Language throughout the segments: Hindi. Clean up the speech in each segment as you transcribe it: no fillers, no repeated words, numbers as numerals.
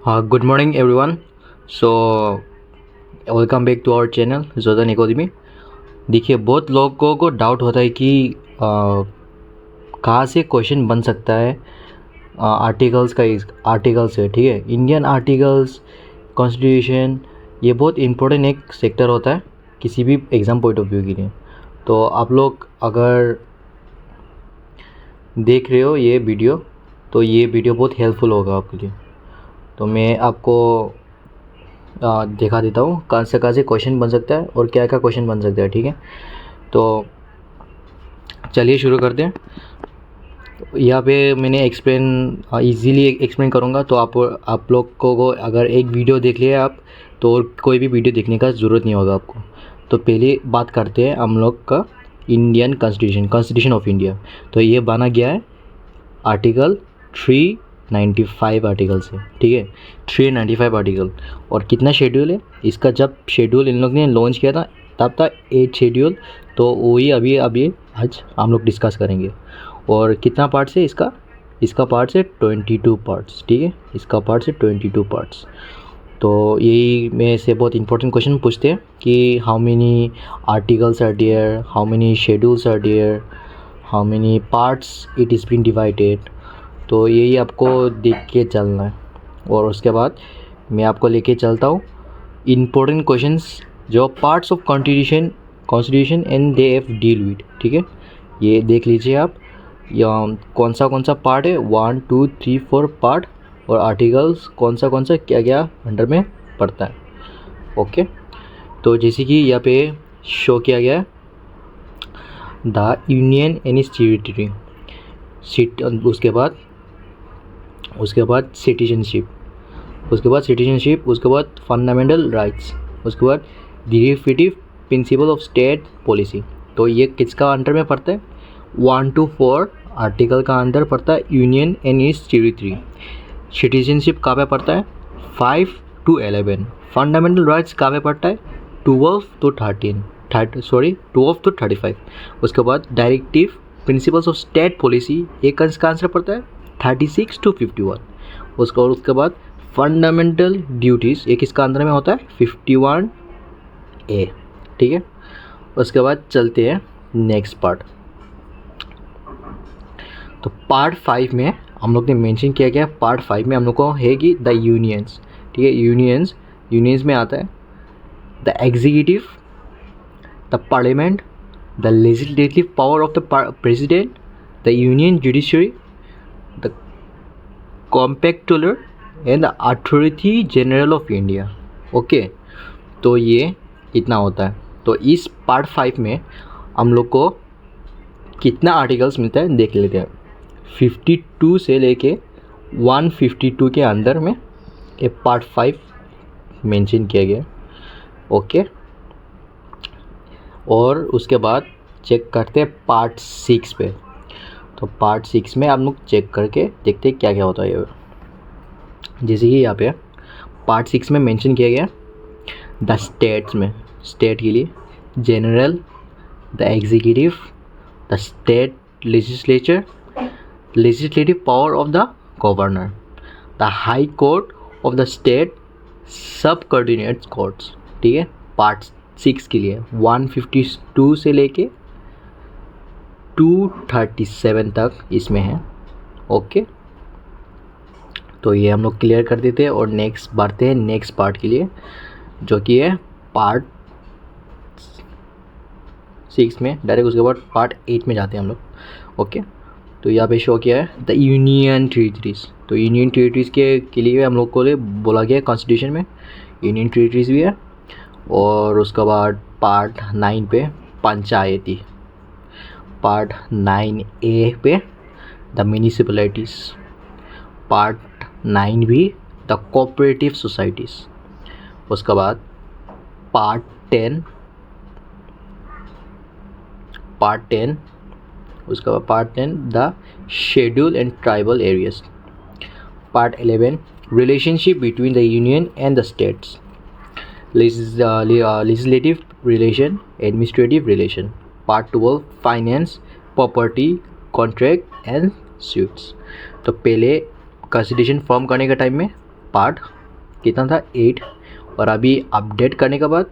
Good morning, everyone. So, welcome back to our channel Jodhan academy. देखिए, बहुत लोगों को डाउट होता है कि कहाँ से क्वेश्चन बन सकता है आर्टिकल्स का। आर्टिकल्स है, ठीक है। इंडियन आर्टिकल्स, कॉन्स्टिट्यूशन, ये बहुत इम्पोर्टेंट एक सेक्टर होता है किसी भी एग्ज़ाम पॉइंट ऑफ व्यू के लिए। तो आप लोग अगर देख रहे हो ये वीडियो, तो ये वीडियो बहुत हेल्पफुल होगा आपके लिए। तो मैं आपको दिखा देता हूँ कहाँ से क्वेश्चन बन सकता है और क्या क्या क्वेश्चन बन सकता है, ठीक है। तो चलिए शुरू करते हैं। यहाँ पे मैंने इजीली एक्सप्लेन करूँगा, तो आप लोग को अगर एक वीडियो देख लिया आप, तो और कोई भी वीडियो देखने का ज़रूरत नहीं होगा आपको। तो पहले बात करते हैं हम लोग का इंडियन कॉन्स्टिट्यूशन ऑफ इंडिया। तो ये बना गया है आर्टिकल 395 आर्टिकल से, ठीक है। 395 आर्टिकल। और कितना शेड्यूल है इसका? जब शेड्यूल इन लोग ने लॉन्च किया था तब था 8 शेड्यूल। तो वही अभी आज हम लोग डिस्कस करेंगे। और कितना पार्ट्स है इसका पार्ट्स है 22 पार्ट्स, ठीक है। इसका पार्ट्स है 22 पार्ट्स। तो यही में से बहुत इंपॉर्टेंट क्वेश्चन पूछते हैं कि how many articles are there, how many schedules are there, how many parts it is been divided. तो यही आपको देख के चलना है। और उसके बाद मैं आपको लेके चलता हूँ इम्पोर्टेंट क्वेश्चंस जो parts of constitution and they have deal with, ठीक है। ये देख लीजिए आप, या कौन सा पार्ट है, 1 2 3 4 पार्ट, और आर्टिकल्स कौन सा क्या अंडर में पड़ता है। ओके, तो जैसे कि यहाँ पे शो किया गया है, the union and it's territory, उसके बाद सिटीजनशिप, उसके बाद फंडामेंटल राइट्स, उसके बाद derivative principle of state policy. तो ये किसका अंडर में पड़ता है? 1 to 4 आर्टिकल का अंदर पड़ता है union and it's territory. Citizenship कहाँ पे पड़ता है? 5 to 11। फंडामेंटल राइट्स कहाँ पे पड़ता है? 12 to 35। उसके बाद directive principles of state policy, ये किसका आंसर पड़ता है? 36 to 51। उसके बाद फंडामेंटल ड्यूटीज़, ये किसका अंदर में होता है? 51A, ठीक है। उसके बाद चलते हैं नेक्स्ट पार्ट। तो पार्ट 5 में हम लोग ने मेंशन किया गया, पार्ट 5 में हम लोग को है कि द यूनियंस, ठीक है। यूनियंस में आता है the executive, the parliament, the legislative power of the president, the union judiciary, the comptroller and the authority general of India. Okay, तो ये इतना होता है। तो इस पार्ट 5 में हम लोग को कितना आर्टिकल्स मिलता है देख लेते हैं। 52 से लेके 152 के अंदर में ये पार्ट 5 मेंशन किया गया। ओके, और उसके बाद चेक करते हैं पार्ट 6 पे। तो पार्ट 6 में हम लोग चेक करके देखते हैं क्या क्या होता है। जैसे कि यहाँ पे पार्ट 6 में मेंशन किया गया द स्टेट्स में, स्टेट के लिए general, the executive, the state legislative power of the governor, the high court of the state, सब कोऑर्डिनेट कोर्ट्स, ठीक है। पार्ट 6 के लिए 152 से लेके 237 तक इसमें है। ओके, तो ये हम लोग क्लियर कर देते हैं और नेक्स्ट बढ़ते हैं नेक्स्ट पार्ट के लिए, जो कि है पार्ट 6 में डायरेक्ट। उसके बाद पार्ट 8 में जाते हैं हम लोग। ओके, तो यहाँ पे शो किया है द यूनियन टेरिटरीज। तो यूनियन टेरिटरीज के लिए हम लोग को बोला गया है कॉन्स्टिट्यूशन में यूनियन टेरिटरीज भी है। और उसके बाद पार्ट 9 पे पंचायती, पार्ट 9A पे the municipalities, part 9B the cooperative societies. उसके बाद पार्ट 10, उसके बाद part 10 the schedule and tribal areas. Part 11 relationship between the union and the states, legislative relation, administrative relation. Part 12 finance, property, contract and suits। तो पहले कॉन्स्टिट्यूशन फॉर्म करने के टाइम में पार्ट कितना था 8, और अभी अपडेट करने के बाद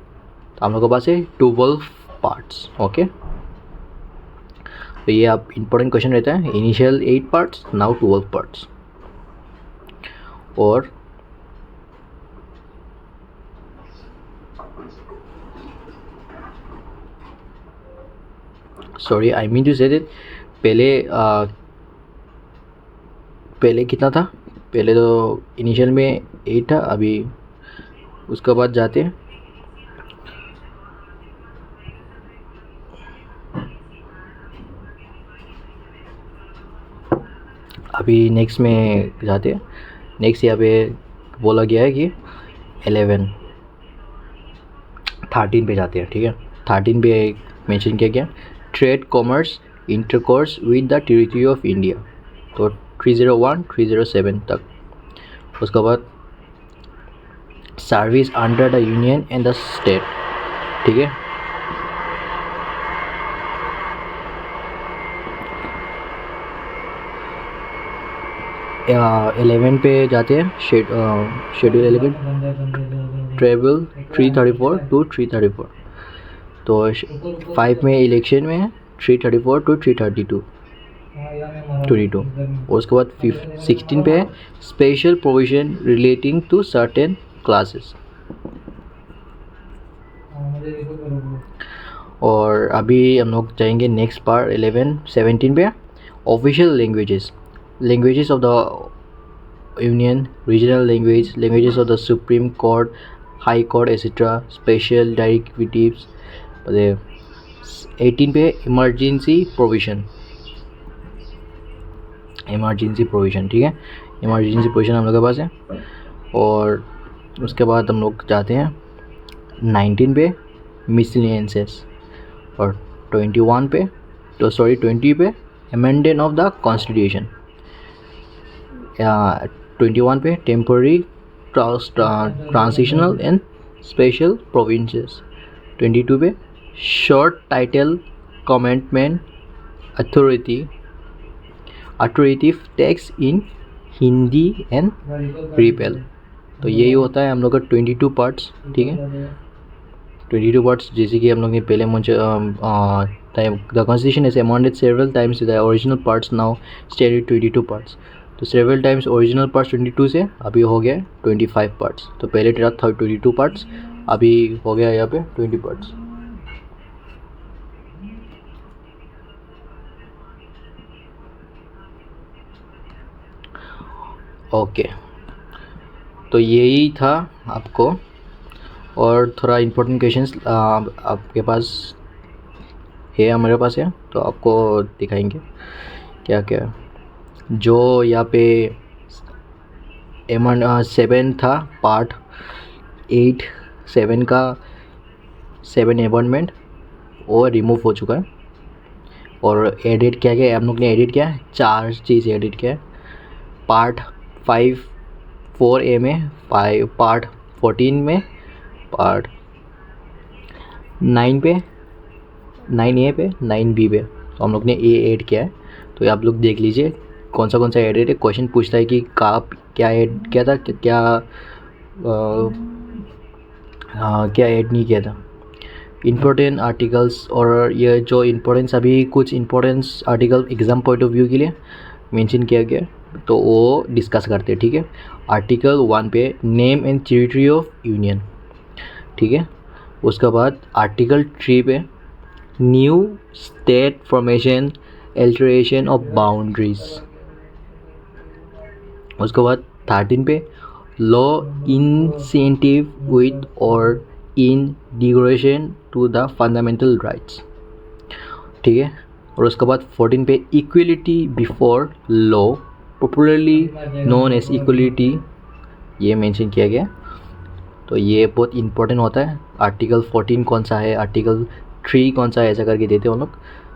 हम लोग के पास है 12 पार्ट्स। ओके, तो ये आप इम्पोर्टेंट क्वेश्चन रहता है, इनिशियल 8 पार्ट्स, नाउ 12 पार्ट्स। और sorry I mean to say that पहले कितना था, पहले तो इनिशियल में 8 था, अभी उसके बाद जाते हैं अभी नेक्स्ट में जाते हैं। नेक्स्ट यहाँ पे बोला गया है कि 13 पे जाते हैं। ठीक है, 13 पे मेंशन किया गया trade commerce intercourse with the territory of India, तो 301 307 तक। उसके बाद service under the union and the state. ठीक है, या 11 पे जाते हैं, शेड्यूल 11 ट्रेवल 334 टू 334। तो 5 में इलेक्शन में है 334 टू 332 22। और उसके बाद 16 पे है special provision relating to certain classes. और अभी हम लोग जाएंगे नेक्स्ट पार्ट 17 पे official languages of the union, regional languages of the supreme court, high court etcetera, special directives. 18 पे इमरजेंसी प्रोविजन। ठीक है, इमरजेंसी प्रोविजन हम लोग के पास है। और उसके बाद हम लोग जाते हैं 19 पे मिसलेनियस, और 20 पे अमेंडमेंट ऑफ द कॉन्स्टिट्यूशन, 21 पे temporary transitional and special provinces, 22 पे short title commencement authoritative text in Hindi and repeal. तो यही होता है हम लोग का 22 पार्ट्स। ठीक है, 22 पार्ट्स, जैसे कि हम लोग ने पहले the constitution is amended several times, the original parts now stayed 22 parts. तो सेवरल टाइम्स ओरिजिनल पार्ट्स 22 से अभी हो गया 25 पार्ट्स। तो पहले था 22 पार्ट्स, अभी हो गया यहाँ पे 20 पार्ट्स। ओके, तो यही था आपको, और थोड़ा इम्पोर्टेंट क्वेश्चंस आपके पास है, हमारे पास है, तो आपको दिखाएंगे क्या क्या जो यहाँ पे 7 था पार्ट 8, 7 का 7 अमेंडमेंट वो रिमूव हो चुका है। और एडिट क्या क्या हम लोग ने एडिट किया है, 4 चीज़ एडिट किया है। पार्ट 5 4A में, पार्ट 14 में, पार्ट 9 पे, 9A पे, 9B पे, तो हम लोग ने ए ऐड किया है। तो ये आप लोग देख लीजिए कौन सा एडिट है। क्वेश्चन पूछता है कि क्या ऐड किया था, क्या ऐड नहीं किया था। इम्पोर्टेंट आर्टिकल्स, और ये जो इम्पोर्टेंस अभी कुछ importance article exam point of view के लिए मेंशन किया गया, तो वो डिस्कस करते हैं। ठीक है, आर्टिकल 1 पे name and territory of union. ठीक है, उसके बाद आर्टिकल 3 पे new state formation, alteration of boundaries. उसके बाद 13 पे law incentive with or in derogation to the fundamental rights. ठीक है, और उसके बाद 14 पे equality before law, popularly known as equality, ये मेंशन किया गया। तो ये बहुत इंपॉर्टेंट होता है। आर्टिकल 14 कौन सा है, आर्टिकल 3 कौन सा है, ऐसा करके देते हैं हम लोग।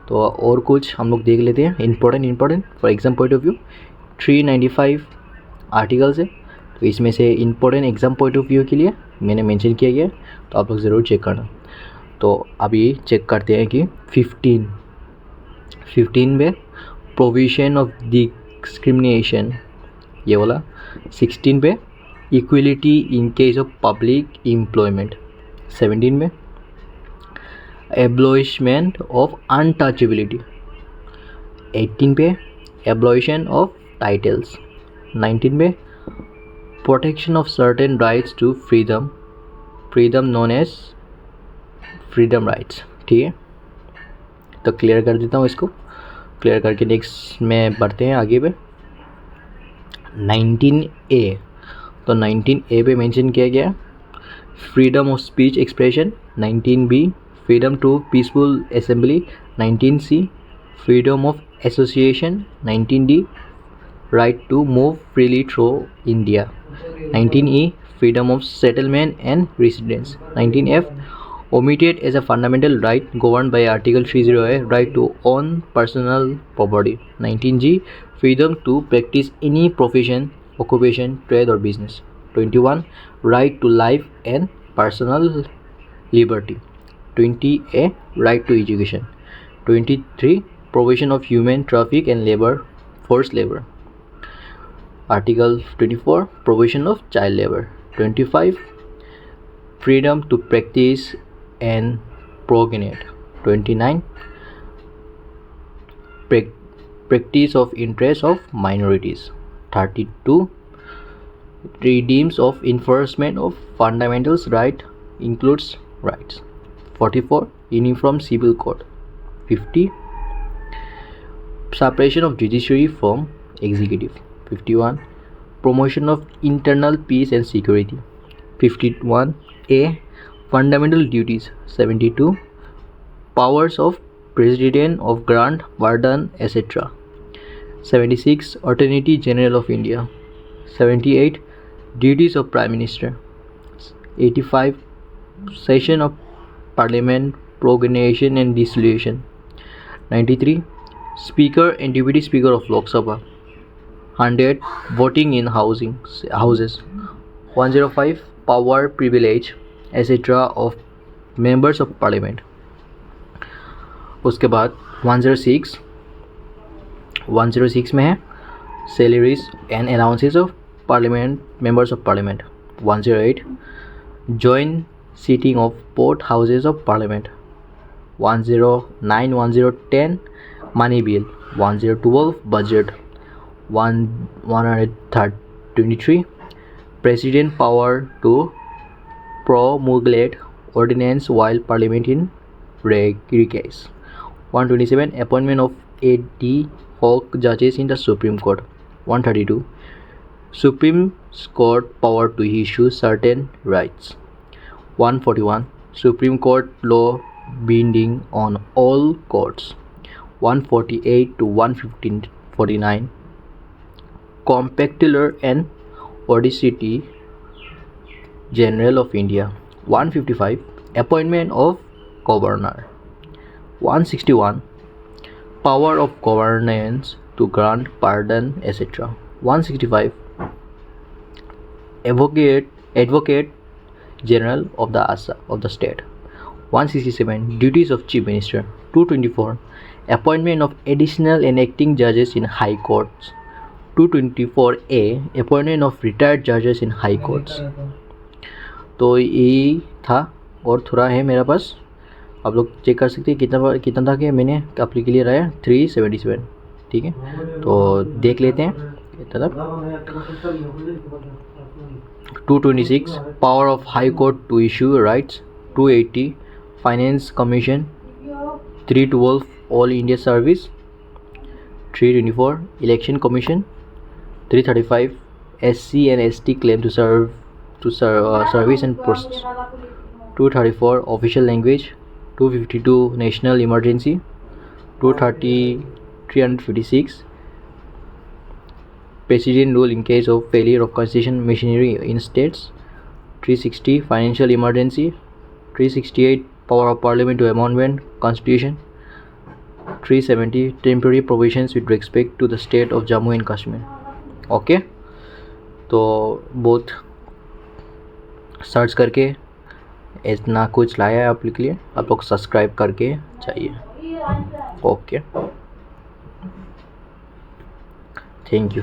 तो और कुछ हम लोग देख लेते हैं important for exam point of view. 395 articles है, तो इसमें से important exam point of view के लिए मैंने मेंशन किया गया है, तो आप लोग ज़रूर चेक करना। तो अभी चेक करते हैं कि 15 में प्रोविजन ऑफ डिस्क्रिमिनेशन, ये वाला। 16 पे equality in case of public employment. 17 में एब्लॉइशमेंट ऑफ अनटचेबिलिटी। 18 पे एब्लॉइशन ऑफ टाइटल्स। 19 में protection of certain rights to freedom, freedom known as freedom rights. ठीक है, तो क्लियर कर देता हूँ इसको। क्लियर करके नेक्स्ट में बढ़ते हैं आगे पे। 19A, तो 19A पे मेंशन किया गया freedom of speech expression. 19B freedom to peaceful assembly. 19C freedom of association. 19D right to move freely through India. 19E freedom of settlement and residence. 19F omitted as a fundamental right governed by Article 308 right to own personal property. 19G freedom to practice any profession, occupation, trade or business. 21 right to life and personal liberty. 20A right to education. 23 prohibition of human traffic and labor, forced labor. Article 24 prohibition of child labor. 25 freedom to practice and procreate. 29 practice of interests of minorities. 32 regimes of enforcement of fundamental right includes rights. 44 uniform civil code. 50 separation of judiciary from executive. 51 promotion of internal peace and security. 51A fundamental duties. 72 powers of president of grant, pardon, etc. 76 attorney general of India. 78 duties of prime minister. 85 session of parliament, prorogation and dissolution. 93 speaker and deputy speaker of Lok Sabha. 100 voting in houses. 105 power, privilege etc. of members of parliament. उसके बाद 106 में है salaries and allowances of parliament, members of parliament. 108 joint sitting of both houses of parliament. 109 10 money bill. 1012 budget. 123 president power to promulgate ordinance while parliament in recess. 127 appointment of ad hoc judges in the Supreme Court. 132 Supreme Court power to issue certain rights. 141 Supreme Court law binding on all courts. 148 to 149 Comptroller and Auditor General of India. 155 appointment of governor. 161 power of governance to grant pardon etc. 165 advocate general of the state. 167 duties of chief minister. 224 appointment of additional and acting judges in high courts. 224A appointment of retired judges in high courts. तो ये था और थोड़ा है मेरे पास, आप लोग चेक कर सकते हैं कितना था कि मैंने आपके लिए रहा है 377. ठीक है, तो देख लेते हैं कितना था. 226 power of high court to issue rights. 280 finance commission. 312 all India service. 324 election commission. 335 SC and ST claim to service and process. 234 official language. 252 national emergency. 356 president rule in case of failure of constitution machinery in states. 360 financial emergency. 368 power of parliament to amendment constitution. 370 temporary provisions with respect to the state of Jammu and Kashmir. Okay, तो बहुत सर्च करके इतना कुछ लाया है आप लोग के लिए, आप लोग सब्सक्राइब करके चाहिए. Okay, thank you.